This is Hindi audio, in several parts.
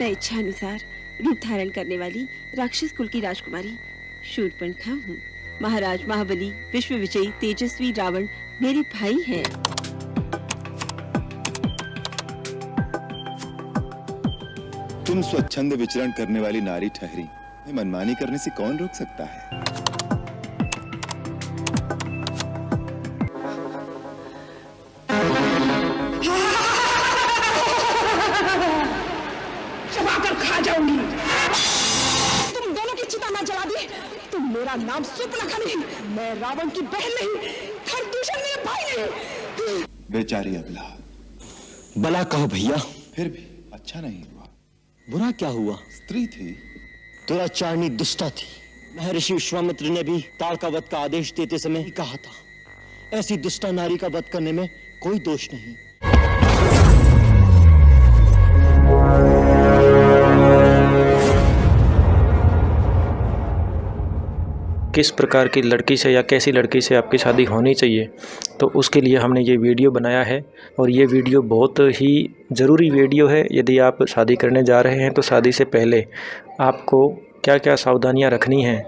मैं इच्छा अनुसार रूप धारण करने वाली राक्षस कुल की राजकुमारी शूर्पणखा हूँ। महाराज महाबली, विश्व विजयी, तेजस्वी रावण मेरे भाई हैं। तुम स्वच्छंद विचरण करने वाली नारी ठहरी, मनमानी करने से कौन रोक सकता है? चबाकर खा जाऊंगी। तुम दोनों की चिता ना जला दी तो मेरा नाम शूर्पणखा नहीं, मैं रावण की बहन नहीं, खरदूषण मेरे भाई नहीं। बेचारी अबला। भला कहो भैया। फिर भी अच्छा नहीं हुआ। बुरा क्या हुआ? स्त्री थी। दुराचारणी दुष्टा थी। महर्षि विश्वामित्र ने भी ताड़का वध का आदेश देते समय ही कहा था, ऐसी दुष्टा नारी का वध करने में कोई दोष नहीं। किस प्रकार की लड़की से या कैसी लड़की से आपकी शादी होनी चाहिए, तो उसके लिए हमने ये वीडियो बनाया है। और ये वीडियो बहुत ही ज़रूरी वीडियो है। यदि आप शादी करने जा रहे हैं तो शादी से पहले आपको क्या क्या सावधानियां रखनी हैं।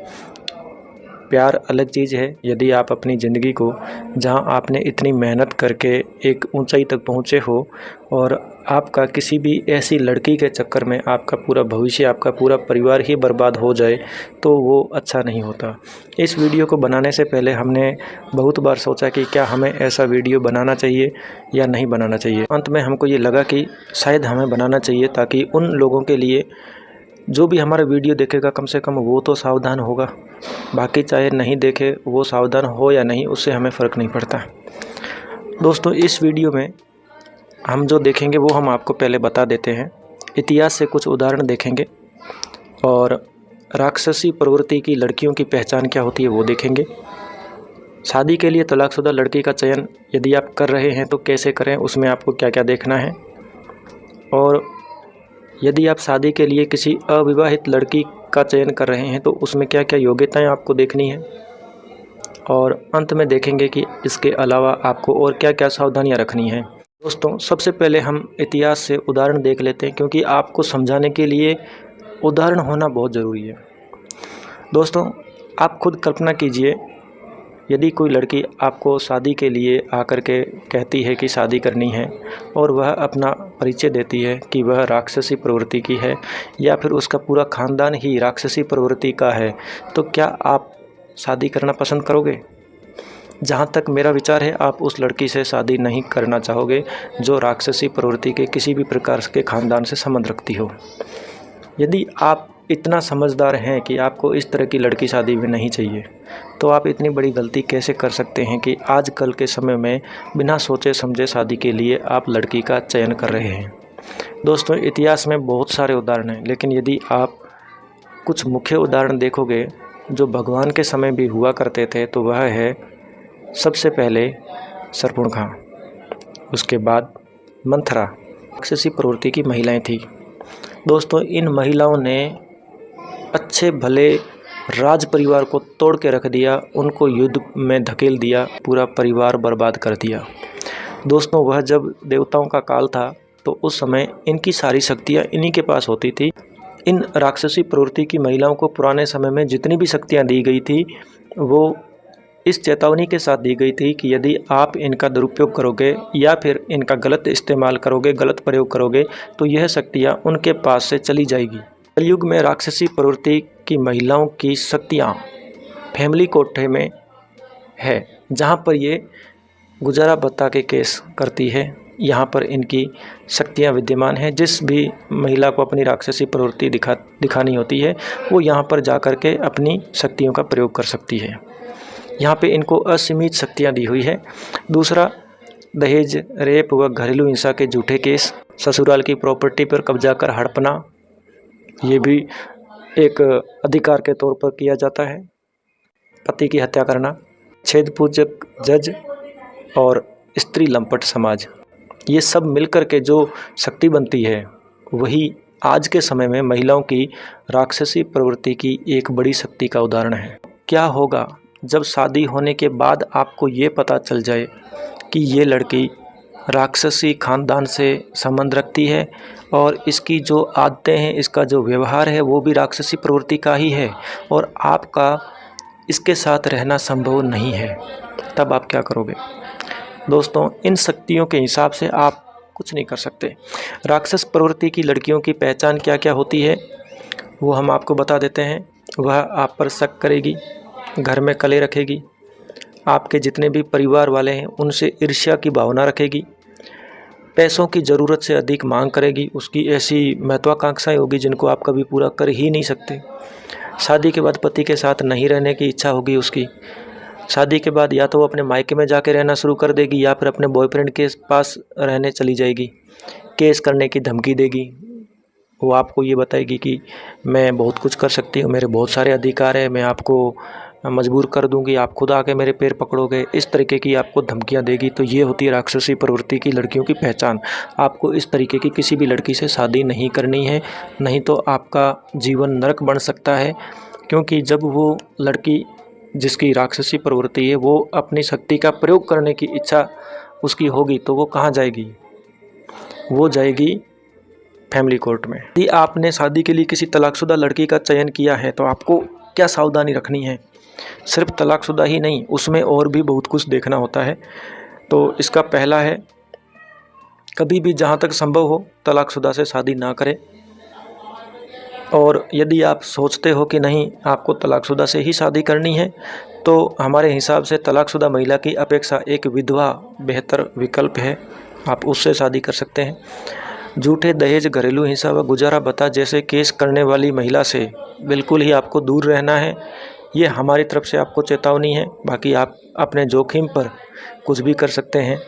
प्यार अलग चीज़ है। यदि आप अपनी ज़िंदगी को, जहां आपने इतनी मेहनत करके एक ऊंचाई तक पहुंचे हो, और आपका किसी भी ऐसी लड़की के चक्कर में आपका पूरा भविष्य, आपका पूरा परिवार ही बर्बाद हो जाए, तो वो अच्छा नहीं होता। इस वीडियो को बनाने से पहले हमने बहुत बार सोचा कि क्या हमें ऐसा वीडियो बनाना चाहिए या नहीं बनाना चाहिए। अंत में हमको ये लगा कि शायद हमें बनाना चाहिए, ताकि उन लोगों के लिए जो भी हमारा वीडियो देखेगा, कम से कम वो तो सावधान होगा। बाकी चाहे नहीं देखे, वो सावधान हो या नहीं, उससे हमें फ़र्क नहीं पड़ता। दोस्तों, इस वीडियो में हम जो देखेंगे वो हम आपको पहले बता देते हैं। इतिहास से कुछ उदाहरण देखेंगे और राक्षसी प्रवृत्ति की लड़कियों की पहचान क्या होती है वो देखेंगे। शादी के लिए तलाकशुदा लड़की का चयन यदि आप कर रहे हैं तो कैसे करें, उसमें आपको क्या क्या देखना है। और यदि आप शादी के लिए किसी अविवाहित लड़की का चयन कर रहे हैं तो उसमें क्या क्या योग्यताएं आपको देखनी है। और अंत में देखेंगे कि इसके अलावा आपको और क्या क्या सावधानियां रखनी हैं। दोस्तों, सबसे पहले हम इतिहास से उदाहरण देख लेते हैं, क्योंकि आपको समझाने के लिए उदाहरण होना बहुत ज़रूरी है। दोस्तों, आप खुद कल्पना कीजिए, यदि कोई लड़की आपको शादी के लिए आकर के कहती है कि शादी करनी है, और वह अपना परिचय देती है कि वह राक्षसी प्रवृत्ति की है या फिर उसका पूरा ख़ानदान ही राक्षसी प्रवृत्ति का है, तो क्या आप शादी करना पसंद करोगे? जहाँ तक मेरा विचार है, आप उस लड़की से शादी नहीं करना चाहोगे जो राक्षसी प्रवृत्ति के किसी भी प्रकार के ख़ानदान से संबंध रखती हो। यदि आप इतना समझदार हैं कि आपको इस तरह की लड़की शादी में नहीं चाहिए, तो आप इतनी बड़ी गलती कैसे कर सकते हैं कि आजकल के समय में बिना सोचे समझे शादी के लिए आप लड़की का चयन कर रहे हैं। दोस्तों, इतिहास में बहुत सारे उदाहरण हैं, लेकिन यदि आप कुछ मुख्य उदाहरण देखोगे जो भगवान के समय भी हुआ करते थे, तो वह है सबसे पहले शूर्पणखा, उसके बाद मंथरा। राक्षसी प्रवृत्ति की महिलाएं थीं। दोस्तों, इन महिलाओं ने अच्छे भले राज परिवार को तोड़ के रख दिया, उनको युद्ध में धकेल दिया, पूरा परिवार बर्बाद कर दिया। दोस्तों, वह जब देवताओं का काल था तो उस समय इनकी सारी शक्तियाँ इन्हीं के पास होती थी। इन राक्षसी प्रवृत्ति की महिलाओं को पुराने समय में जितनी भी शक्तियाँ दी गई थी, वो इस चेतावनी के साथ दी गई थी कि यदि आप इनका दुरुपयोग करोगे या फिर इनका गलत इस्तेमाल करोगे, गलत प्रयोग करोगे, तो यह शक्तियाँ उनके पास से चली जाएगी। कलयुग में राक्षसी प्रवृत्ति की महिलाओं की शक्तियाँ फैमिली कोठे में है, जहाँ पर ये गुजारा बता के केस करती है। यहाँ पर इनकी शक्तियाँ विद्यमान हैं। जिस भी महिला को अपनी राक्षसी प्रवृत्ति दिखानी होती है, वो यहाँ पर जा कर के अपनी शक्तियों का प्रयोग कर सकती है। यहाँ पे इनको असीमित शक्तियाँ दी हुई है। दूसरा, दहेज, रेप व घरेलू हिंसा के झूठे केस, ससुराल की प्रॉपर्टी पर कब्जा कर हड़पना, ये भी एक अधिकार के तौर पर किया जाता है। पति की हत्या करना, छेद पूजक जज और स्त्री लंपट समाज, ये सब मिलकर के जो शक्ति बनती है, वही आज के समय में महिलाओं की राक्षसी प्रवृत्ति की एक बड़ी शक्ति का उदाहरण है। क्या होगा जब शादी होने के बाद आपको ये पता चल जाए कि ये लड़की राक्षसी खानदान से संबंध रखती है और इसकी जो आदतें हैं, इसका जो व्यवहार है वो भी राक्षसी प्रवृत्ति का ही है और आपका इसके साथ रहना संभव नहीं है। तब आप क्या करोगे? दोस्तों, इन शक्तियों के हिसाब से आप कुछ नहीं कर सकते। राक्षस प्रवृत्ति की लड़कियों की पहचान क्या क्या होती है वो हम आपको बता देते हैं। वह आप पर शक करेगी, घर में कले रखेगी, आपके जितने भी परिवार वाले हैं उनसे ईर्ष्या की भावना रखेगी, पैसों की ज़रूरत से अधिक मांग करेगी, उसकी ऐसी महत्वाकांक्षाएं होगी जिनको आप कभी पूरा कर ही नहीं सकते। शादी के बाद पति के साथ नहीं रहने की इच्छा होगी उसकी। शादी के बाद या तो वो अपने मायके में जाके रहना शुरू कर देगी या फिर अपने बॉयफ्रेंड के पास रहने चली जाएगी। केस करने की धमकी देगी। वो आपको ये बताएगी कि मैं बहुत कुछ कर सकती हूँ, मेरे बहुत सारे अधिकार है, मैं आपको मजबूर कर दूंगी, आप खुद आके मेरे पैर पकड़ोगे, इस तरीके की आपको धमकियाँ देगी। तो ये होती है राक्षसी प्रवृत्ति की लड़कियों की पहचान। आपको इस तरीके की किसी भी लड़की से शादी नहीं करनी है, नहीं तो आपका जीवन नरक बन सकता है। क्योंकि जब वो लड़की जिसकी राक्षसी प्रवृत्ति है वो अपनी शक्ति का प्रयोग करने की इच्छा उसकी होगी तो वो कहाँ जाएगी? वो जाएगी फैमिली कोर्ट में। यदि आपने शादी के लिए किसी तलाकशुदा लड़की का चयन किया है तो आपको क्या सावधानी रखनी है? सिर्फ तलाकशुदा ही नहीं, उसमें और भी बहुत कुछ देखना होता है। तो इसका पहला है, कभी भी जहाँ तक संभव हो तलाकशुदा से शादी ना करें। और यदि आप सोचते हो कि नहीं आपको तलाकशुदा से ही शादी करनी है तो हमारे हिसाब से तलाकशुदा महिला की अपेक्षा एक विधवा बेहतर विकल्प है, आप उससे शादी कर सकते हैं। झूठे दहेज, घरेलू हिंसा व गुजारा भत्ता जैसे केस करने वाली महिला से बिल्कुल ही आपको दूर रहना है। ये हमारी तरफ से आपको चेतावनी है, बाकी आप अपने जोखिम पर कुछ भी कर सकते हैं।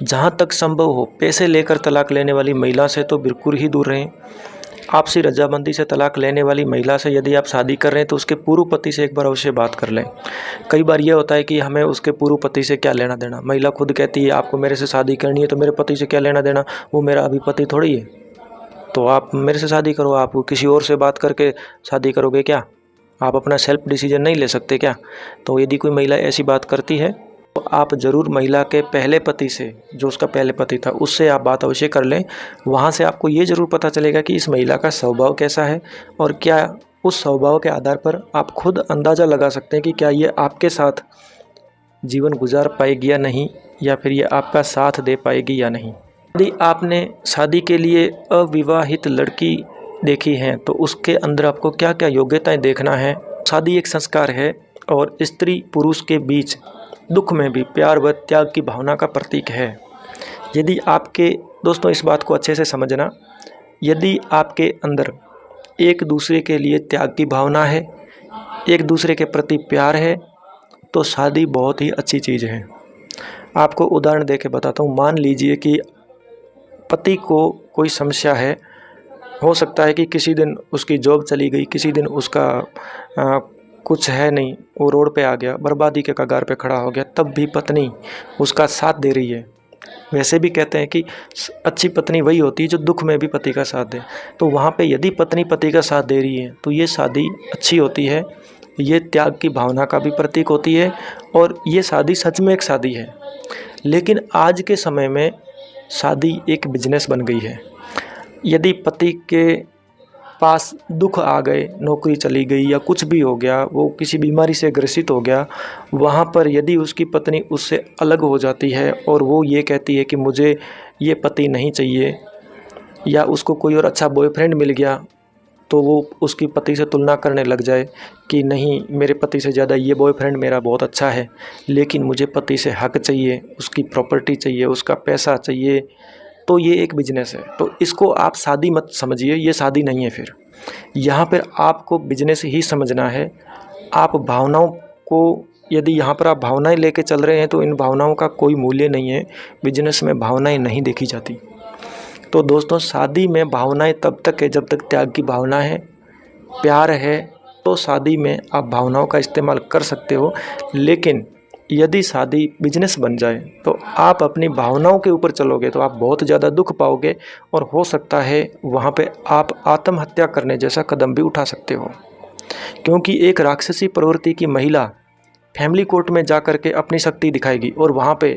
जहाँ तक संभव हो पैसे लेकर तलाक लेने वाली महिला से तो बिल्कुल ही दूर रहें। आपसी रजामंदी से तलाक लेने वाली महिला से यदि आप शादी कर रहे हैं तो उसके पूर्व पति से एक बार अवश्य बात कर लें। कई बार यह होता है कि हमें उसके पूर्व पति से क्या लेना देना। महिला खुद कहती है आपको मेरे से शादी करनी है तो मेरे पति से क्या लेना देना, वो मेरा अभी पति थोड़ी है, तो आप मेरे से शादी करो। आप किसी और से बात करके शादी करोगे क्या? आप अपना सेल्फ डिसीजन नहीं ले सकते क्या? तो यदि कोई महिला ऐसी बात करती है तो आप ज़रूर महिला के पहले पति से, जो उसका पहले पति था, उससे आप बात अवश्य कर लें। वहाँ से आपको ये ज़रूर पता चलेगा कि इस महिला का स्वभाव कैसा है और क्या उस स्वभाव के आधार पर आप खुद अंदाज़ा लगा सकते हैं कि क्या ये आपके साथ जीवन गुजार पाएगी या नहीं, या फिर ये आपका साथ दे पाएगी या नहीं। यदि आपने शादी के लिए अविवाहित लड़की देखी है तो उसके अंदर आपको क्या क्या योग्यताएं देखना है। शादी एक संस्कार है और स्त्री पुरुष के बीच दुख में भी प्यार व त्याग की भावना का प्रतीक है। यदि आपके, दोस्तों इस बात को अच्छे से समझना, यदि आपके अंदर एक दूसरे के लिए त्याग की भावना है, एक दूसरे के प्रति प्यार है, तो शादी बहुत ही अच्छी चीज़ है। आपको उदाहरण दे के बताता हूँ। मान लीजिए कि पति को कोई समस्या है, हो सकता है कि किसी दिन उसकी जॉब चली गई, किसी दिन उसका कुछ है नहीं, वो रोड पे आ गया, बर्बादी के कगार पे खड़ा हो गया, तब भी पत्नी उसका साथ दे रही है। वैसे भी कहते हैं कि अच्छी पत्नी वही होती है जो दुख में भी पति का साथ दे। तो वहाँ पे यदि पत्नी पति का साथ दे रही है तो ये शादी अच्छी होती है, ये त्याग की भावना का भी प्रतीक होती है और ये शादी सच में एक शादी है। लेकिन आज के समय में शादी एक बिजनेस बन गई है। यदि पति के पास दुख आ गए, नौकरी चली गई या कुछ भी हो गया, वो किसी बीमारी से ग्रसित हो गया, वहाँ पर यदि उसकी पत्नी उससे अलग हो जाती है और वो ये कहती है कि मुझे ये पति नहीं चाहिए, या उसको कोई और अच्छा बॉयफ्रेंड मिल गया, तो वो उसकी पति से तुलना करने लग जाए कि नहीं मेरे पति से ज़्यादा ये बॉयफ्रेंड मेरा बहुत अच्छा है, लेकिन मुझे पति से हक चाहिए, उसकी प्रॉपर्टी चाहिए, उसका पैसा चाहिए, तो ये एक बिजनेस है। तो इसको आप शादी मत समझिए, ये शादी नहीं है। फिर यहाँ पर आपको बिजनेस ही समझना है। आप भावनाओं को, यदि यहाँ पर आप भावनाएं लेके चल रहे हैं तो इन भावनाओं का कोई मूल्य नहीं है। बिजनेस में भावनाएं नहीं देखी जाती। तो दोस्तों शादी में भावनाएं तब तक है जब तक त्याग की भावना है, प्यार है, तो शादी में आप भावनाओं का इस्तेमाल कर सकते हो। लेकिन यदि शादी बिजनेस बन जाए तो आप अपनी भावनाओं के ऊपर चलोगे तो आप बहुत ज़्यादा दुख पाओगे और हो सकता है वहाँ पे आप आत्महत्या करने जैसा कदम भी उठा सकते हो। क्योंकि एक राक्षसी प्रवृत्ति की महिला फैमिली कोर्ट में जा कर के अपनी शक्ति दिखाएगी और वहाँ पे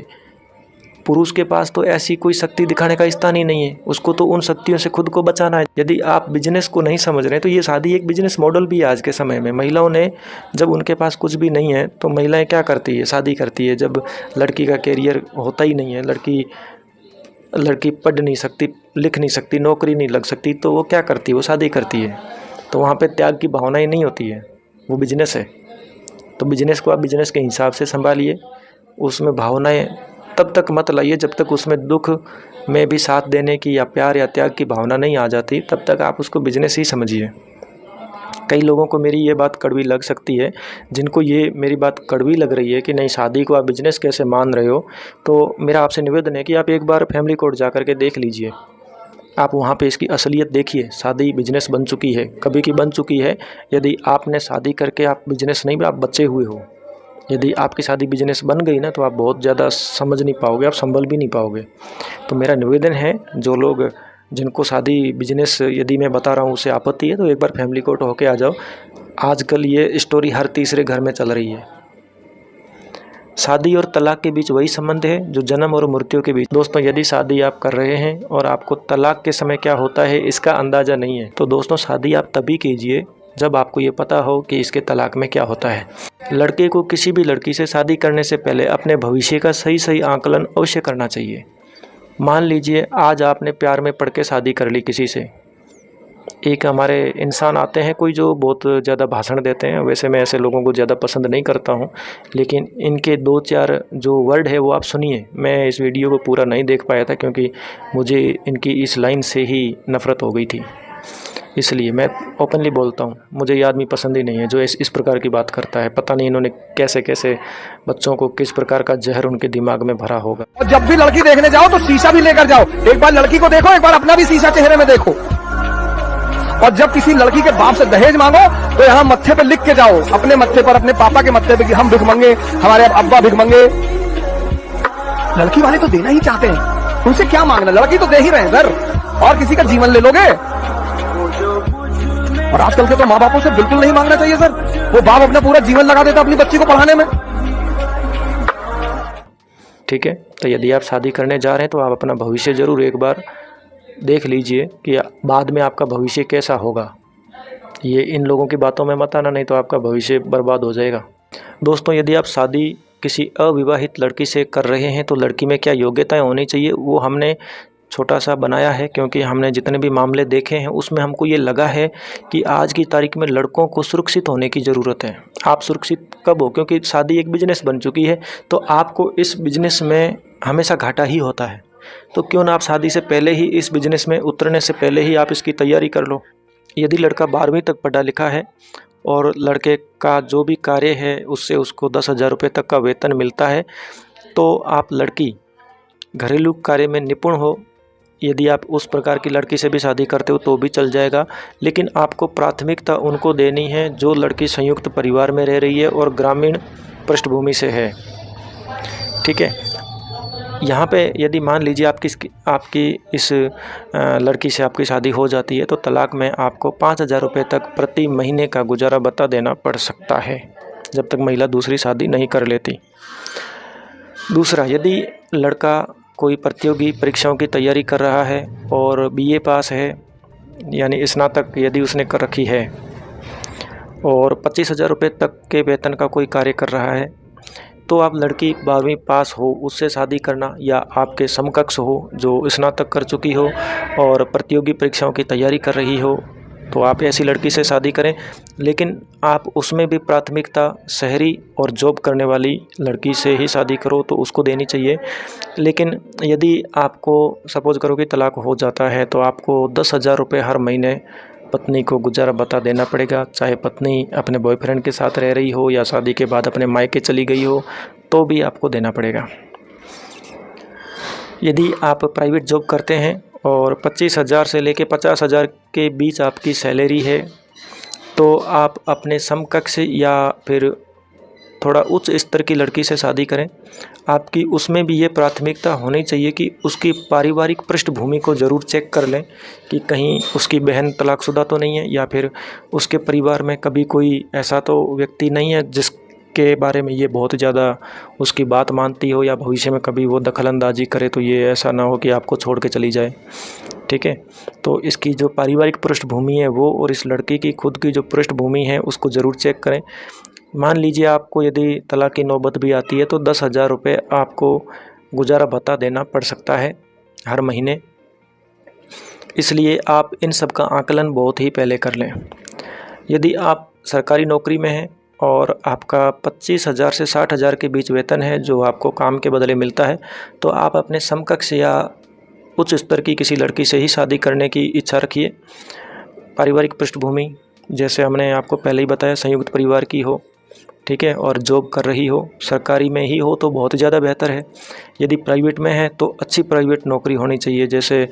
पुरुष के पास तो ऐसी कोई शक्ति दिखाने का स्थान ही नहीं है, उसको तो उन शक्तियों से खुद को बचाना है। यदि आप बिजनेस को नहीं समझ रहे हैं तो ये शादी एक बिजनेस मॉडल भी है आज के समय में। महिलाओं ने जब उनके पास कुछ भी नहीं है तो महिलाएं क्या करती है, शादी करती है। जब लड़की का कैरियर होता ही नहीं है, लड़की पढ़ नहीं सकती, लिख नहीं सकती, नौकरी नहीं लग सकती, तो वो क्या करती है, वो शादी करती है। तो वहाँ पे त्याग की भावना ही नहीं होती है, वो बिजनेस है। तो बिजनेस को आप बिजनेस के हिसाब से संभालिए, उसमें भावनाएं तब तक मत लाइए जब तक उसमें दुख में भी साथ देने की या प्यार या त्याग की भावना नहीं आ जाती, तब तक आप उसको बिजनेस ही समझिए। कई लोगों को मेरी ये बात कड़वी लग सकती है, जिनको ये मेरी बात कड़वी लग रही है कि नहीं शादी को आप बिजनेस कैसे मान रहे हो, तो मेरा आपसे निवेदन है कि आप एक बार फैमिली कोर्ट जा कर के देख लीजिए। आप वहाँ पे इसकी असलियत देखिए। शादी बिजनेस बन चुकी है, कभी की बन चुकी है। यदि आपने शादी करके आप बिजनेस नहीं, आप बचे हुए हो। यदि आपकी शादी बिजनेस बन गई ना तो आप बहुत ज़्यादा समझ नहीं पाओगे, आप संभल भी नहीं पाओगे। तो मेरा निवेदन है, जो लोग जिनको शादी बिजनेस यदि मैं बता रहा हूँ उससे आपत्ति है, तो एक बार फैमिली कोर्ट होके आ जाओ। आजकल ये स्टोरी हर तीसरे घर में चल रही है। शादी और तलाक के बीच वही संबंध है जो जन्म और मृत्यु के बीच। दोस्तों, यदि शादी आप कर रहे हैं और आपको तलाक के समय क्या होता है इसका अंदाज़ा नहीं है, तो दोस्तों शादी आप तभी कीजिए जब आपको ये पता हो कि इसके तलाक में क्या होता है। लड़के को किसी भी लड़की से शादी करने से पहले अपने भविष्य का सही आकलन अवश्य करना चाहिए। मान लीजिए आज आपने प्यार में पड़ के शादी कर ली किसी से। एक हमारे इंसान आते हैं कोई जो बहुत ज़्यादा भाषण देते हैं, वैसे मैं ऐसे लोगों को ज़्यादा पसंद नहीं करता हूं, लेकिन इनके 2-4 जो वर्ड है वो आप सुनिए। मैं इस वीडियो को पूरा नहीं देख पाया था क्योंकि मुझे इनकी इस लाइन से ही नफ़रत हो गई थी, इसलिए मैं ओपनली बोलता हूं। मुझे ये आदमी पसंद ही नहीं है जो इस प्रकार की बात करता है। पता नहीं इन्होंने कैसे कैसे बच्चों को किस प्रकार का जहर उनके दिमाग में भरा होगा। और जब भी लड़की देखने जाओ तो शीशा भी लेकर जाओ। एक बार लड़की को देखो, एक बार अपना भी शीशा चेहरे में देखो। और जब किसी लड़की के बाप से दहेज मांगो तो यहाँ मत्थे पे लिख के जाओ, अपने मत्थे पर, अपने पापा के मत्थे पे कि हम भिखमंगे, हमारे अब्बा भिखमंगे। लड़की वाले तो देना ही चाहते हैं, उनसे क्या मांगना, लड़की तो दे ही रहे हैं सर, और किसी का जीवन ले लोगे। और आजकल के तो माँ बापों से बिल्कुल नहीं मांगना चाहिए सर, वो बाप अपना पूरा जीवन लगा देता अपनी बच्ची को पढ़ाने में। ठीक है, तो यदि आप शादी करने जा रहे हैं तो आप अपना भविष्य जरूर एक बार देख लीजिए कि बाद में आपका भविष्य कैसा होगा। ये इन लोगों की बातों में मत आना, नहीं तो आपका भविष्य बर्बाद हो जाएगा। दोस्तों, यदि आप शादी किसी अविवाहित लड़की से कर रहे हैं तो लड़की में क्या योग्यताएं होनी चाहिए वो हमने छोटा सा बनाया है, क्योंकि हमने जितने भी मामले देखे हैं उसमें हमको ये लगा है कि आज की तारीख में लड़कों को सुरक्षित होने की ज़रूरत है। आप सुरक्षित कब हो, क्योंकि शादी एक बिजनेस बन चुकी है, तो आपको इस बिजनेस में हमेशा घाटा ही होता है। तो क्यों ना आप शादी से पहले ही, इस बिजनेस में उतरने से पहले ही आप इसकी तैयारी कर लो। यदि लड़का 12वीं तक पढ़ा लिखा है और लड़के का जो भी कार्य है उससे उसको 10,000 रुपये तक का वेतन मिलता है, तो आप लड़की घरेलू कार्य में निपुण हो, यदि आप उस प्रकार की लड़की से भी शादी करते हो तो भी चल जाएगा। लेकिन आपको प्राथमिकता उनको देनी है जो लड़की संयुक्त परिवार में रह रही है और ग्रामीण पृष्ठभूमि से है। ठीक है, यहाँ पे यदि मान लीजिए आपकी इस लड़की से आपकी शादी हो जाती है तो तलाक में आपको 5,000 रुपये तक प्रति महीने का गुजारा भत्ता देना पड़ सकता है, जब तक महिला दूसरी शादी नहीं कर लेती। दूसरा, यदि लड़का कोई प्रतियोगी परीक्षाओं की तैयारी कर रहा है और BA पास है, यानी स्नातक यदि उसने कर रखी है, और 25,000 रुपये तक के वेतन का कोई कार्य कर रहा है, तो आप लड़की 12वीं पास हो उससे शादी करना, या आपके समकक्ष हो जो स्नातक कर चुकी हो और प्रतियोगी परीक्षाओं की तैयारी कर रही हो, तो आप ऐसी लड़की से शादी करें। लेकिन आप उसमें भी प्राथमिकता शहरी और जॉब करने वाली लड़की से ही शादी करो, तो उसको देनी चाहिए। लेकिन यदि आपको सपोज करो कि तलाक हो जाता है तो आपको 10,000 रुपये हर महीने पत्नी को गुजारा भत्ता देना पड़ेगा, चाहे पत्नी अपने बॉयफ्रेंड के साथ रह रही हो या शादी के बाद अपने मायके चली गई हो, तो भी आपको देना पड़ेगा। यदि आप प्राइवेट जॉब करते हैं और 25,000 से लेके 50,000 के बीच आपकी सैलरी है, तो आप अपने समकक्ष या फिर थोड़ा उच्च स्तर की लड़की से शादी करें। आपकी उसमें भी ये प्राथमिकता होनी चाहिए कि उसकी पारिवारिक पृष्ठभूमि को ज़रूर चेक कर लें कि कहीं उसकी बहन तलाकशुदा तो नहीं है, या फिर उसके परिवार में कभी कोई ऐसा तो व्यक्ति नहीं है के बारे में ये बहुत ज़्यादा उसकी बात मानती हो या भविष्य में कभी वो दखलंदाजी करे तो ये ऐसा ना हो कि आपको छोड़ के चली जाए। ठीक है, तो इसकी जो पारिवारिक पृष्ठभूमि है वो और इस लड़की की खुद की जो पृष्ठभूमि है उसको ज़रूर चेक करें। मान लीजिए आपको यदि तलाक की नौबत भी आती है तो 10,000 रुपये आपको गुजारा भत्ता देना पड़ सकता है हर महीने। इसलिए आप इन सब का आकलन बहुत ही पहले कर लें। यदि आप सरकारी नौकरी में हैं और आपका 25,000 से 60,000 के बीच वेतन है जो आपको काम के बदले मिलता है, तो आप अपने समकक्ष या उच्च स्तर की किसी लड़की से ही शादी करने की इच्छा रखिए। पारिवारिक पृष्ठभूमि जैसे हमने आपको पहले ही बताया संयुक्त परिवार की हो, ठीक है, और जॉब कर रही हो, सरकारी में ही हो तो बहुत ज़्यादा बेहतर है। यदि प्राइवेट में है तो अच्छी प्राइवेट नौकरी होनी चाहिए, जैसे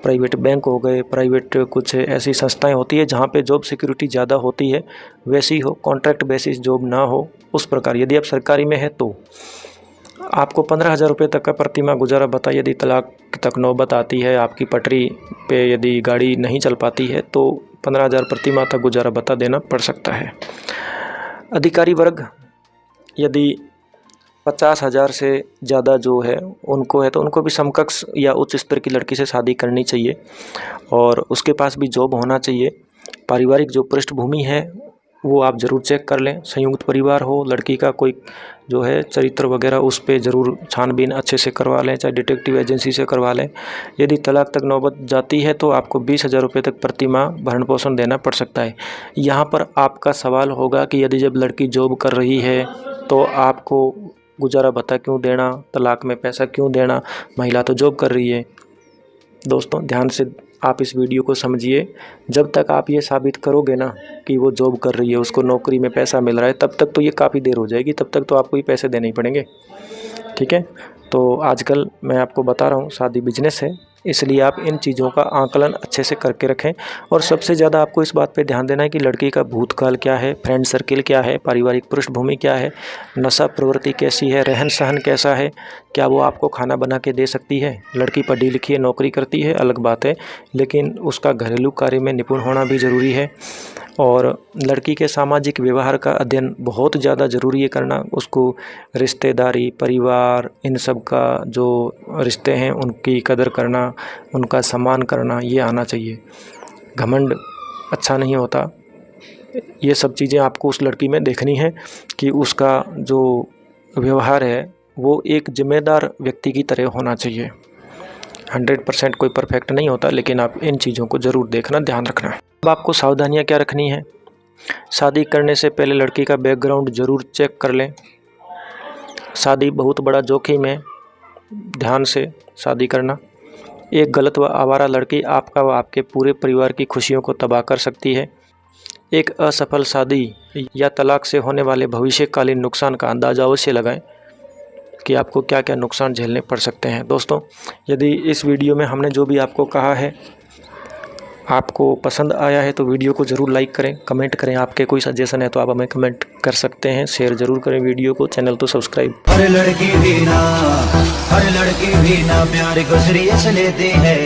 प्राइवेट बैंक हो गए, प्राइवेट कुछ ऐसी संस्थाएं होती है जहाँ पे जॉब सिक्योरिटी ज़्यादा होती है, वैसी हो, कॉन्ट्रैक्ट बेसिस जॉब ना हो उस प्रकार। यदि आप सरकारी में है तो आपको 15,000 रुपये तक का प्रतिमाह गुजारा भत्ता, यदि तलाक तक नौबत आती है, आपकी पटरी पे यदि गाड़ी नहीं चल पाती है तो 15,000 प्रतिमाह तक गुजारा भत्ता देना पड़ सकता है। अधिकारी वर्ग यदि 50,000 से ज़्यादा जो है उनको है तो उनको भी समकक्ष या उच्च स्तर की लड़की से शादी करनी चाहिए और उसके पास भी जॉब होना चाहिए। पारिवारिक जो पृष्ठभूमि है वो आप ज़रूर चेक कर लें। संयुक्त परिवार हो, लड़की का कोई जो है चरित्र वगैरह उस पे ज़रूर छानबीन अच्छे से करवा लें, चाहे डिटेक्टिव एजेंसी से करवा लें। यदि तलाक तक नौबत जाती है तो आपको 20,000 रुपये तक प्रतिमाह भरण पोषण देना पड़ सकता है। यहाँ पर आपका सवाल होगा कि यदि जब लड़की जॉब कर रही है तो आपको गुजारा भत्ता क्यों देना, तलाक में पैसा क्यों देना, महिला तो जॉब कर रही है। दोस्तों ध्यान से आप इस वीडियो को समझिए। जब तक आप ये साबित करोगे ना कि वो जॉब कर रही है, उसको नौकरी में पैसा मिल रहा है, तब तक तो ये काफ़ी देर हो जाएगी, तब तक तो आपको ही पैसे देने ही पड़ेंगे। ठीक है, तो आजकल मैं आपको बता रहा हूँ शादी बिजनेस है, इसलिए आप इन चीज़ों का आकलन अच्छे से करके रखें। और सबसे ज़्यादा आपको इस बात पे ध्यान देना है कि लड़की का भूतकाल क्या है, फ्रेंड सर्किल क्या है, पारिवारिक पृष्ठभूमि क्या है, नशा प्रवृत्ति कैसी है, रहन सहन कैसा है, क्या वो आपको खाना बना के दे सकती है। लड़की पढ़ी लिखी है, नौकरी करती है, अलग बात है, लेकिन उसका घरेलू कार्य में निपुण होना भी ज़रूरी है। और लड़की के सामाजिक व्यवहार का अध्ययन बहुत ज़्यादा ज़रूरी है करना। उसको रिश्तेदारी, परिवार, इन सब का जो रिश्ते हैं उनकी कदर करना, उनका सम्मान करना, ये आना चाहिए। घमंड अच्छा नहीं होता। ये सब चीज़ें आपको उस लड़की में देखनी है कि उसका जो व्यवहार है वो एक जिम्मेदार व्यक्ति की तरह होना चाहिए। 100% कोई परफेक्ट नहीं होता, लेकिन आप इन चीज़ों को ज़रूर देखना, ध्यान रखना। अब आपको सावधानियां क्या रखनी है। शादी करने से पहले लड़की का बैकग्राउंड ज़रूर चेक कर लें। शादी बहुत बड़ा जोखिम है, ध्यान से शादी करना। एक गलत व आवारा लड़की आपका व आपके पूरे परिवार की खुशियों को तबाह कर सकती है। एक असफल शादी या तलाक से होने वाले भविष्यकालीन नुकसान का अंदाज़ा अवश्य लगाएं कि आपको क्या क्या नुकसान झेलने पड़ सकते हैं। दोस्तों यदि इस वीडियो में हमने जो भी आपको कहा है आपको पसंद आया है तो वीडियो को ज़रूर लाइक करें, कमेंट करें। आपके कोई सजेशन है तो आप हमें कमेंट कर सकते हैं। शेयर ज़रूर करें वीडियो को, चैनल तो सब्सक्राइब। हर लड़की भी ना प्यार को सीरियस लेती है।